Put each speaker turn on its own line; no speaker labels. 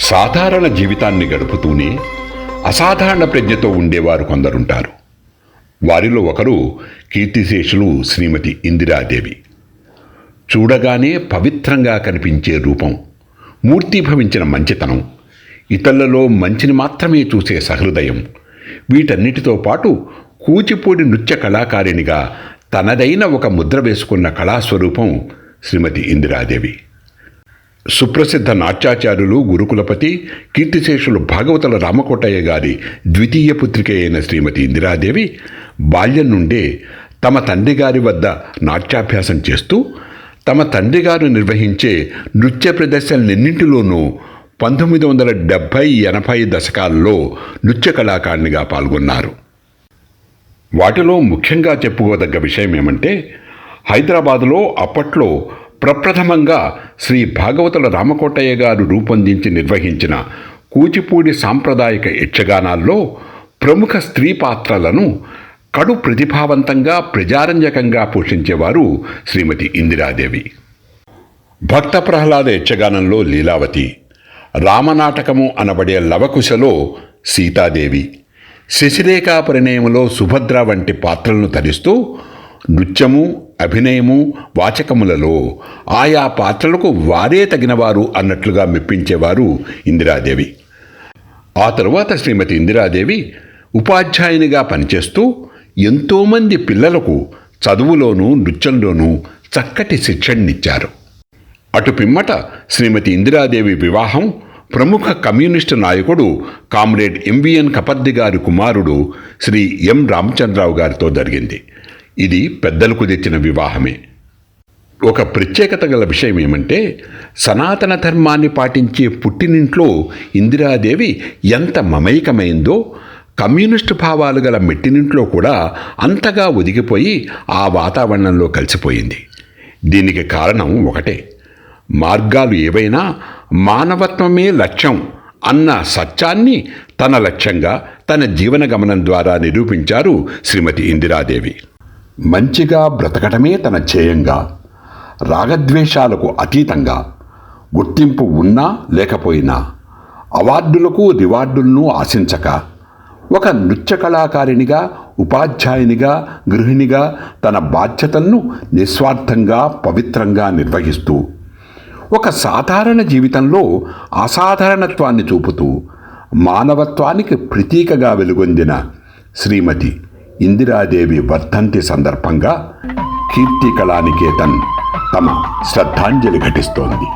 సాధారణ జీవితాన్ని గడుపుతూనే అసాధారణ ప్రజ్ఞతో ఉండేవారు కొందరుంటారు. వారిలో ఒకరు కీర్తిశేషులు శ్రీమతి ఇందిరాదేవి. చూడగానే పవిత్రంగా కనిపించే రూపం, మూర్తీభవించిన మంచితనం, ఇతరులలో మంచిని మాత్రమే చూసే సహృదయం, వీటన్నిటితో పాటు కూచిపూడి నృత్య కళాకారిణిగా తనదైన ఒక ముద్ర వేసుకున్న కళాస్వరూపం శ్రీమతి ఇందిరాదేవి. సుప్రసిద్ధ నాట్యాచార్యులు గురుకులపతి కీర్తిశేషులు భాగవతుల రామకోటయ్య గారి ద్వితీయ పుత్రిక అయిన శ్రీమతి ఇందిరాదేవి బాల్యం నుండే తమ తండ్రి గారి వద్ద నాట్యాభ్యాసం చేస్తూ తమ తండ్రి గారు నిర్వహించే నృత్య ప్రదర్శనలన్నింటిలోనూ 1970-80 దశకాల్లో నృత్య కళాకారిణిగా పాల్గొన్నారు. వాటిలో ముఖ్యంగా చెప్పుకోదగ్గ విషయం ఏమంటే, హైదరాబాదులో అప్పట్లో ప్రప్రథమంగా శ్రీ భాగవతుల రామకోటయ్య గారు రూపొందించి నిర్వహించిన కూచిపూడి సాంప్రదాయక యక్షగానాల్లో ప్రముఖ స్త్రీ పాత్రలను కడు ప్రతిభావంతంగా ప్రజారంజకంగా పోషించేవారు శ్రీమతి ఇందిరాదేవి. భక్త ప్రహ్లాద యక్షగానంలో లీలావతి, రామనాటకము అనబడే లవకుశలో సీతాదేవి, శశిరేఖా పరిణయములో సుభద్ర వంటి పాత్రలను ధరిస్తూ నృత్యము, అభినయము, వాచకములలో ఆయా పాత్రలకు వారే తగినవారు అన్నట్లుగా మెప్పించేవారు ఇందిరాదేవి. ఆ తరువాత శ్రీమతి ఇందిరాదేవి ఉపాధ్యాయునిగా పనిచేస్తూ ఎంతోమంది పిల్లలకు చదువులోనూ నృత్యంలోనూ చక్కటి శిక్షణనిచ్చారు. అటు పిమ్మట శ్రీమతి ఇందిరాదేవి వివాహం ప్రముఖ కమ్యూనిస్టు నాయకుడు కామ్రేడ్ ఎంవిఎన్ కపర్ది గారి కుమారుడు శ్రీ ఎం రామచంద్రరావు గారితో జరిగింది. ఇది పెద్దలకు తెచ్చిన వివాహమే. ఒక ప్రత్యేకత గల విషయం ఏమంటే, సనాతన ధర్మాన్ని పాటించే పుట్టినింట్లో ఇందిరాదేవి ఎంత మమైకమైందో కమ్యూనిస్టు భావాలు గల మెట్టినింట్లో కూడా అంతగా ఒదిగిపోయి ఆ వాతావరణంలో కలిసిపోయింది. దీనికి కారణం ఒకటే, మార్గాలు ఏవైనా మానవత్వమే లక్ష్యం అన్న సత్యాన్ని తన లక్ష్యంగా తన జీవన గమనం ద్వారా నిరూపించారు శ్రీమతి ఇందిరాదేవి. మంచిగా బ్రతకటమే తన ధ్యేయంగా, రాగద్వేషాలకు అతీతంగా, గుర్తింపు ఉన్నా లేకపోయినా, అవార్డులకు రివార్డులను ఆశించక, ఒక నృత్య కళాకారిణిగా, ఉపాధ్యాయునిగా, గృహిణిగా తన బాధ్యతలను నిస్వార్థంగా పవిత్రంగా నిర్వహిస్తూ ఒక సాధారణ జీవితంలో అసాధారణత్వాన్ని చూపుతూ మానవత్వానికి ప్రతీకగా వెలుగొందిన శ్రీమతి ఇందిరాదేవి వర్ధంతి సందర్భంగా కీర్తి కళానికేతన్ తమ శ్రద్ధాంజలి ఘటిస్తోంది.